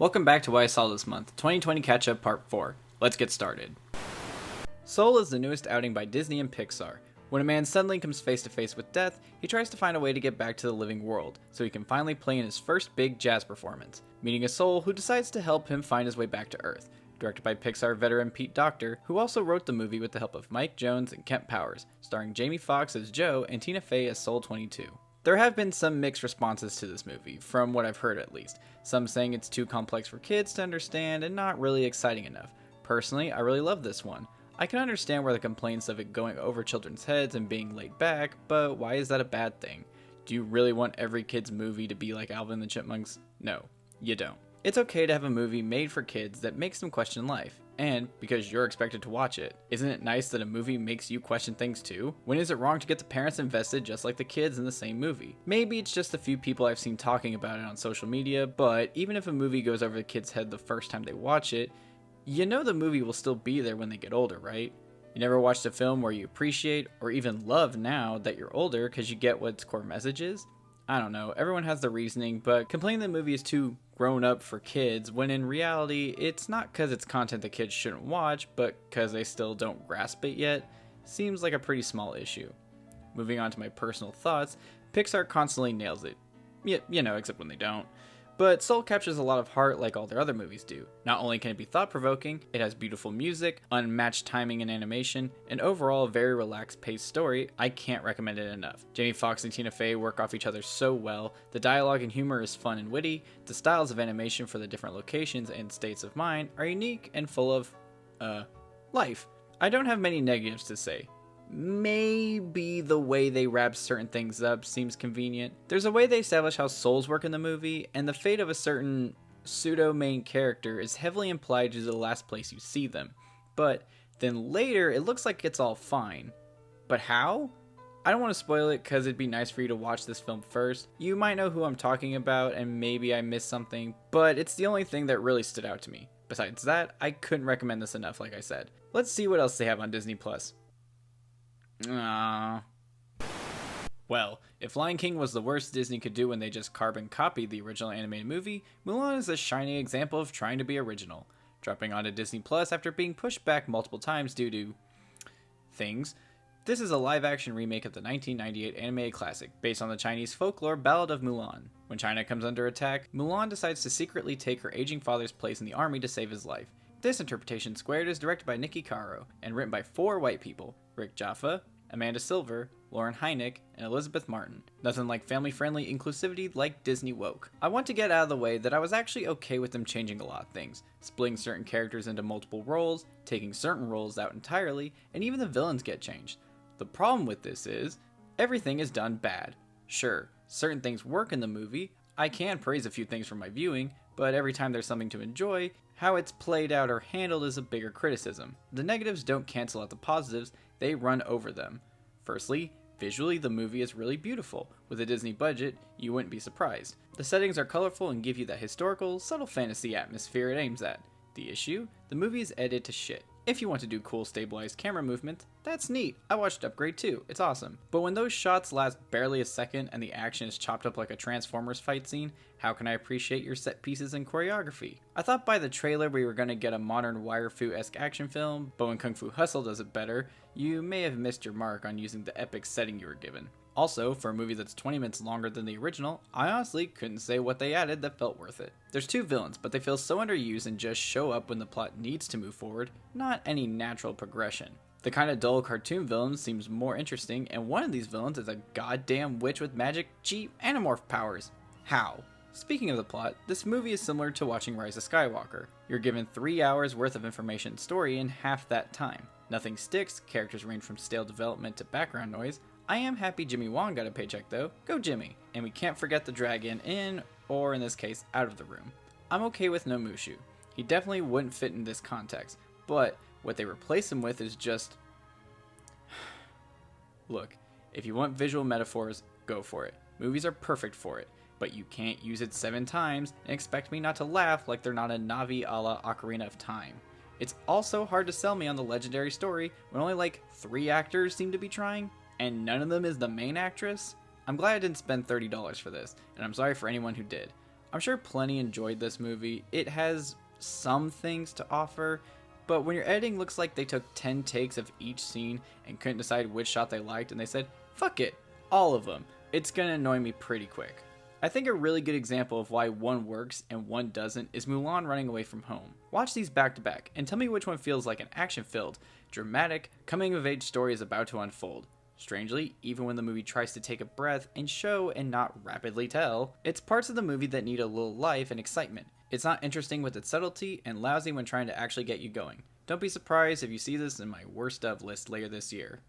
Welcome back to What I Saw This Month, 2020 Catch-Up Part 4. Let's get started. Soul is the newest outing by Disney and Pixar. When a man suddenly comes face to face with death, he tries to find a way to get back to the living world, so he can finally play in his first big jazz performance, meeting a soul who decides to help him find his way back to Earth. Directed by Pixar veteran Pete Docter, who also wrote the movie with the help of Mike Jones and Kent Powers, starring Jamie Foxx as Joe and Tina Fey as Soul 22. There have been some mixed responses to this movie, from what I've heard at least. Some saying it's too complex for kids to understand and not really exciting enough. Personally, I really love this one. I can understand where the complaints of it going over children's heads and being laid back, but why is that a bad thing? Do you really want every kid's movie to be like Alvin and the Chipmunks? No, you don't. It's okay to have a movie made for kids that makes them question life. And because you're expected to watch it, isn't it nice that a movie makes you question things too? When is it wrong to get the parents invested just like the kids in the same movie? Maybe it's just a few people I've seen talking about it on social media, but even if a movie goes over the kid's head the first time they watch it, you know the movie will still be there when they get older, right? You never watched a film where you appreciate or even love now that you're older because you get what its core message is? I don't know, everyone has their reasoning, but complaining the movie is too grown up for kids, when in reality, it's not because it's content that kids shouldn't watch, but because they still don't grasp it yet, seems like a pretty small issue. Moving on to my personal thoughts, Pixar constantly nails it. You know, except when they don't. But Soul captures a lot of heart like all their other movies do. Not only can it be thought-provoking, it has beautiful music, unmatched timing and animation, and overall a very relaxed paced story. I can't recommend it enough. Jamie Foxx and Tina Fey work off each other so well, the dialogue and humor is fun and witty, the styles of animation for the different locations and states of mind are unique and full of, life. I don't have many negatives to say. Maybe the way they wrap certain things up seems convenient. There's a way they establish how souls work in the movie, and the fate of a certain pseudo-main character is heavily implied due to the last place you see them. But then later, it looks like it's all fine. But how? I don't want to spoil it because it'd be nice for you to watch this film first. You might know who I'm talking about, and maybe I missed something, but it's the only thing that really stood out to me. Besides that, I couldn't recommend this enough, like I said. Let's see what else they have on Disney+. Well, if Lion King was the worst Disney could do when they just carbon copied the original animated movie, Mulan is a shining example of trying to be original. Dropping onto Disney Plus after being pushed back multiple times due to things, this is a live-action remake of the 1998 animated classic, based on the Chinese folklore Ballad of Mulan. When China comes under attack, Mulan decides to secretly take her aging father's place in the army to save his life. This interpretation squared is directed by Nikki Caro and written by 4 white people: Rick Jaffa, Amanda Silver, Lauren Hynek, and Elizabeth Martin. Nothing like family-friendly inclusivity like Disney woke. I want to get out of the way that I was actually okay with them changing a lot of things, splitting certain characters into multiple roles, taking certain roles out entirely, and even the villains get changed. The problem with this is, everything is done bad. Sure, certain things work in the movie, I can praise a few things from my viewing, but every time there's something to enjoy, how it's played out or handled is a bigger criticism. The negatives don't cancel out the positives, they run over them. Firstly, visually the movie is really beautiful. With a Disney budget, you wouldn't be surprised. The settings are colorful and give you that historical, subtle fantasy atmosphere it aims at. The issue? The movie is edited to shit. If you want to do cool stabilized camera movement, that's neat. I watched Upgrade too, it's awesome. But when those shots last barely a second and the action is chopped up like a Transformers fight scene, how can I appreciate your set pieces and choreography? I thought by the trailer we were gonna get a modern wire fu-esque action film, but when Kung Fu Hustle does it better, you may have missed your mark on using the epic setting you were given. Also, for a movie that's 20 minutes longer than the original, I honestly couldn't say what they added that felt worth it. There's 2 villains, but they feel so underused and just show up when the plot needs to move forward, not any natural progression. The kind of dull cartoon villain seems more interesting, and one of these villains is a goddamn witch with magic, cheap, animorph powers. How? Speaking of the plot, this movie is similar to watching Rise of Skywalker. You're given 3 hours worth of information and story in half that time. Nothing sticks, characters range from stale development to background noise. I am happy Jimmy Wong got a paycheck though, go Jimmy. And we can't forget the dragon in, or in this case, out of the room. I'm okay with no Mushu. He definitely wouldn't fit in this context, but what they replace him with is just... Look, if you want visual metaphors, go for it. Movies are perfect for it, but you can't use it 7 times and expect me not to laugh like they're not a Navi a la Ocarina of Time. It's also hard to sell me on the legendary story when only like 3 actors seem to be trying, and none of them is the main actress. I'm glad I didn't spend $30 for this, and I'm sorry for anyone who did. I'm sure plenty enjoyed this movie. It has some things to offer, but when your editing looks like they took 10 takes of each scene and couldn't decide which shot they liked and they said, fuck it, all of them, it's gonna annoy me pretty quick. I think a really good example of why one works and one doesn't is Mulan Running Away from Home. Watch these back to back and tell me which one feels like an action-filled, dramatic, coming-of-age story is about to unfold. Strangely, even when the movie tries to take a breath and show and not rapidly tell, it's parts of the movie that need a little life and excitement. It's not interesting with its subtlety and lousy when trying to actually get you going. Don't be surprised if you see this in my worst of list later this year.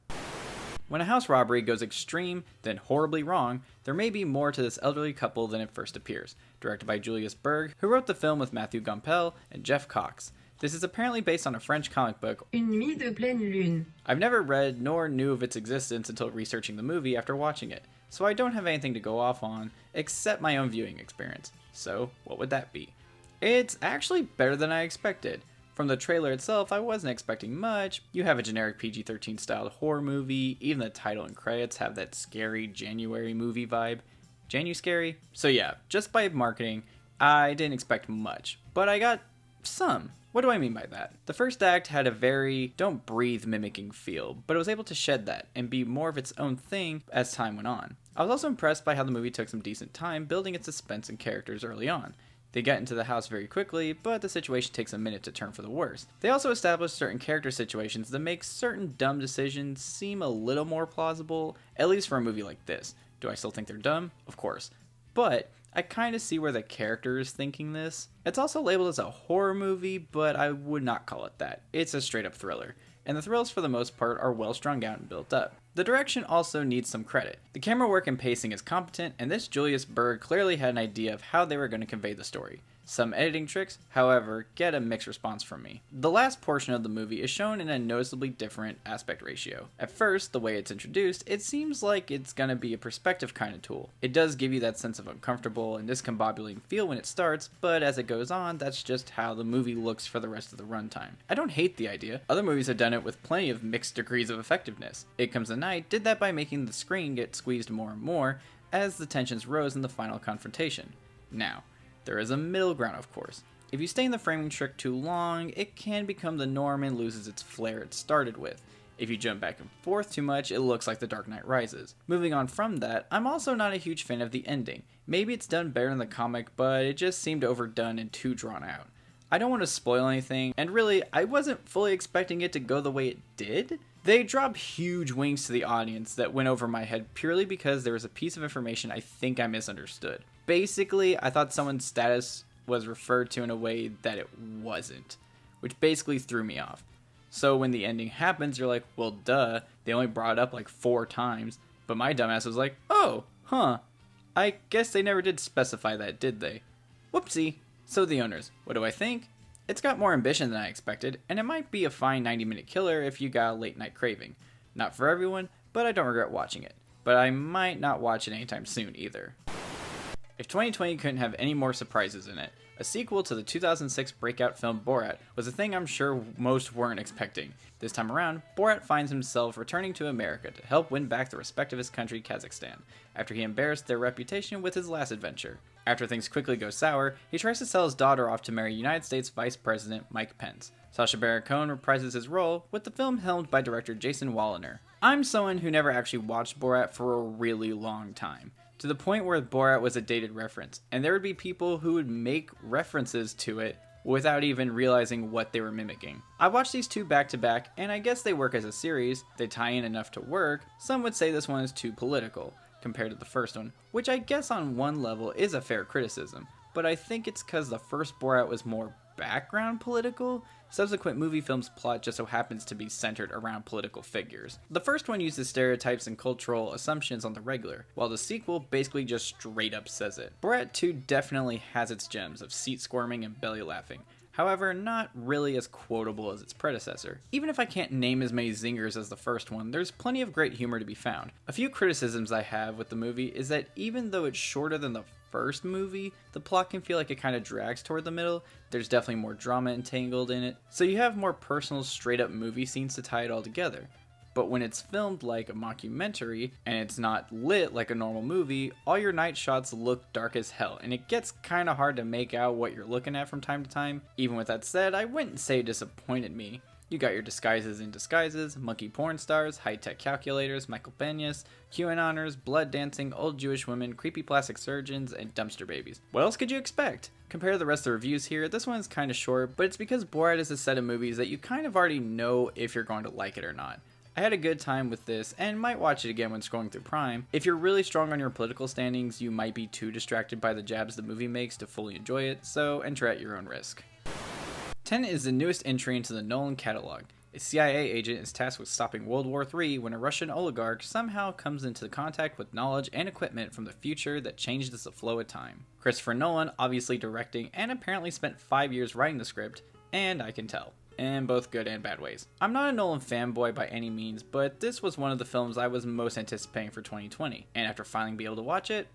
When a house robbery goes extreme, then horribly wrong, there may be more to this elderly couple than it first appears. Directed by Julius Berg, who wrote the film with Matthew Gompel and Jeff Cox. This is apparently based on a French comic book. Une nuit de pleine lune. I've never read nor knew of its existence until researching the movie after watching it, so I don't have anything to go off on except my own viewing experience. So, what would that be? It's actually better than I expected. From the trailer itself, I wasn't expecting much. You have a generic PG-13 styled horror movie, even the title and credits have that scary January movie vibe. Janu-scary? So yeah, just by marketing, I didn't expect much, but I got some. What do I mean by that? The first act had a very don't breathe mimicking feel, but it was able to shed that and be more of its own thing as time went on. I was also impressed by how the movie took some decent time building its suspense and characters early on. They get into the house very quickly, but the situation takes a minute to turn for the worse. They also establish certain character situations that make certain dumb decisions seem a little more plausible, at least for a movie like this. Do I still think they're dumb? Of course. But I kind of see where the character is thinking this. It's also labeled as a horror movie, but I would not call it that. It's a straight up thriller. And the thrills for the most part are well strung out and built up. The direction also needs some credit. The camera work and pacing is competent, and this Julius Berg clearly had an idea of how they were going to convey the story. Some editing tricks, however, get a mixed response from me. The last portion of the movie is shown in a noticeably different aspect ratio. At first, the way it's introduced, it seems like it's gonna be a perspective kind of tool. It does give you that sense of uncomfortable and discombobulating feel when it starts, but as it goes on, that's just how the movie looks for the rest of the runtime. I don't hate the idea. Other movies have done it with plenty of mixed degrees of effectiveness. It Comes the Night did that by making the screen get squeezed more and more as the tensions rose in the final confrontation. Now, there is a middle ground, of course. If you stay in the framing trick too long, it can become the norm and loses its flair it started with. If you jump back and forth too much, it looks like The Dark Knight Rises. Moving on from that, I'm also not a huge fan of the ending. Maybe it's done better in the comic, but it just seemed overdone and too drawn out. I don't want to spoil anything, and really, I wasn't fully expecting it to go the way it did. They dropped huge wings to the audience that went over my head purely because there was a piece of information I think I misunderstood. Basically, I thought someone's status was referred to in a way that it wasn't, which basically threw me off. So when the ending happens, you're like, well, duh, they only brought it up like 4 times, but my dumbass was like, oh, huh, I guess they never did specify that, did they? Whoopsie. So the owners, what do I think? It's got more ambition than I expected, and it might be a fine 90-minute killer if you got a late night craving. Not for everyone, but I don't regret watching it. But I might not watch it anytime soon either. If 2020 couldn't have any more surprises in it, a sequel to the 2006 breakout film Borat was a thing I'm sure most weren't expecting. This time around, Borat finds himself returning to America to help win back the respect of his country, Kazakhstan, after he embarrassed their reputation with his last adventure. After things quickly go sour, he tries to sell his daughter off to marry United States Vice President Mike Pence. Sacha Baron Cohen reprises his role, with the film helmed by director Jason Walliner. I'm someone who never actually watched Borat for a really long time, to the point where Borat was a dated reference, and there would be people who would make references to it without even realizing what they were mimicking. I watched these two back to back, and I guess they work as a series, they tie in enough to work. Some would say this one is too political, compared to the first one, which I guess on one level is a fair criticism, but I think it's because the first Borat was more background political. Subsequent movie films' plot just so happens to be centered around political figures. The first one uses stereotypes and cultural assumptions on the regular, while the sequel basically just straight up says it. Borat 2 definitely has its gems of seat squirming and belly laughing, however not really as quotable as its predecessor. Even if I can't name as many zingers as the first one, there's plenty of great humor to be found. A few criticisms I have with the movie is that even though it's shorter than the first movie, the plot can feel like it kind of drags toward the middle. There's definitely more drama entangled in it, so you have more personal straight up movie scenes to tie it all together. but when it's filmed like a mockumentary and it's not lit like a normal movie, all your night shots look dark as hell, and it gets kinda hard to make out what you're looking at from time to time. Even with that said, I wouldn't say it disappointed me. You got your disguises in disguises, monkey porn stars, high-tech calculators, Michael Peñas, QAnoners, blood dancing, old Jewish women, creepy plastic surgeons, and dumpster babies. What else could you expect? Compare the rest of the reviews here. This one is kind of short, but it's because Borat is a set of movies that you kind of already know if you're going to like it or not. I had a good time with this and might watch it again when scrolling through Prime. If you're really strong on your political standings, you might be too distracted by the jabs the movie makes to fully enjoy it, so enter at your own risk. Tenet is the newest entry into the Nolan catalog. A CIA agent is tasked with stopping World War III when a Russian oligarch somehow comes into contact with knowledge and equipment from the future that changes the flow of time. Christopher Nolan obviously directing and apparently spent 5 years writing the script, and I can tell. In both good and bad ways. I'm not a Nolan fanboy by any means, but this was one of the films I was most anticipating for 2020, and after finally being able to watch it,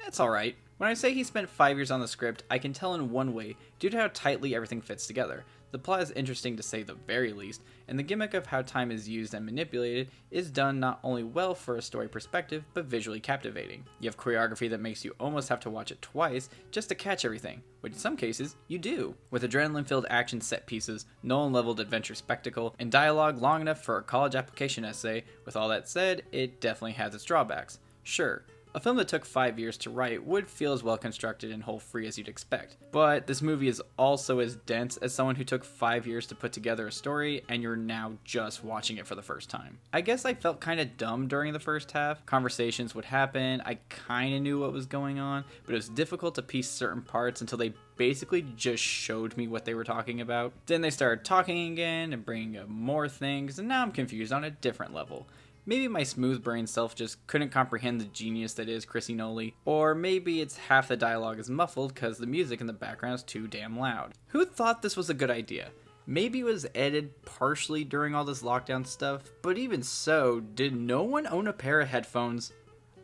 it's alright. When I say he spent 5 years on the script, I can tell in one way, due to how tightly everything fits together. The plot is interesting to say the very least, and the gimmick of how time is used and manipulated is done not only well for a story perspective, but visually captivating. You have choreography that makes you almost have to watch it twice just to catch everything, which in some cases, you do. With adrenaline-filled action set pieces, Nolan-leveled adventure spectacle, and dialogue long enough for a college application essay, with all that said, it definitely has its drawbacks. Sure, a film that took 5 years to write would feel as well constructed and hole-free as you'd expect. But this movie is also as dense as someone who took 5 years to put together a story and you're now just watching it for the first time. I guess I felt kinda dumb during the first half. Conversations would happen, I kinda knew what was going on, but it was difficult to piece certain parts until they basically just showed me what they were talking about. Then they started talking again and bringing up more things, and now I'm confused on a different level. Maybe my smooth brain self just couldn't comprehend the genius that is Chrissy Noli, or maybe it's half the dialogue is muffled because the music in the background is too damn loud. Who thought this was a good idea? Maybe it was edited partially during all this lockdown stuff, but even so, did no one own a pair of headphones?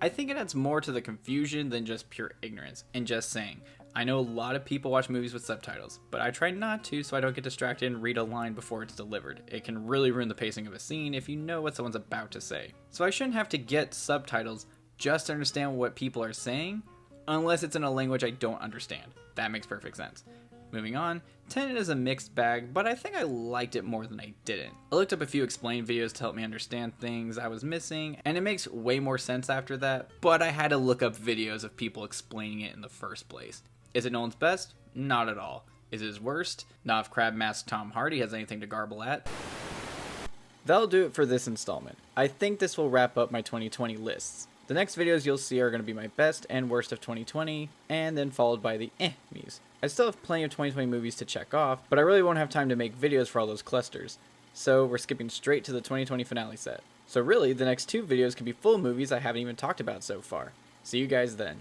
I think it adds more to the confusion than just pure ignorance, and just saying. I know a lot of people watch movies with subtitles, but I try not to so I don't get distracted and read a line before it's delivered. It can really ruin the pacing of a scene if you know what someone's about to say. So I shouldn't have to get subtitles just to understand what people are saying, unless it's in a language I don't understand. That makes perfect sense. Moving on, Tenet is a mixed bag, but I think I liked it more than I didn't. I looked up a few explain videos to help me understand things I was missing, and it makes way more sense after that, but I had to look up videos of people explaining it in the first place. Is it Nolan's best? Not at all. Is it his worst? Not if Crab Mask Tom Hardy has anything to garble at. That'll do it for this installment. I think this will wrap up my 2020 lists. The next videos you'll see are going to be my best and worst of 2020, and then followed by the me's. I still have plenty of 2020 movies to check off, but I really won't have time to make videos for all those clusters. So we're skipping straight to the 2020 finale set. So really, the next two videos could be full of movies I haven't even talked about so far. See you guys then.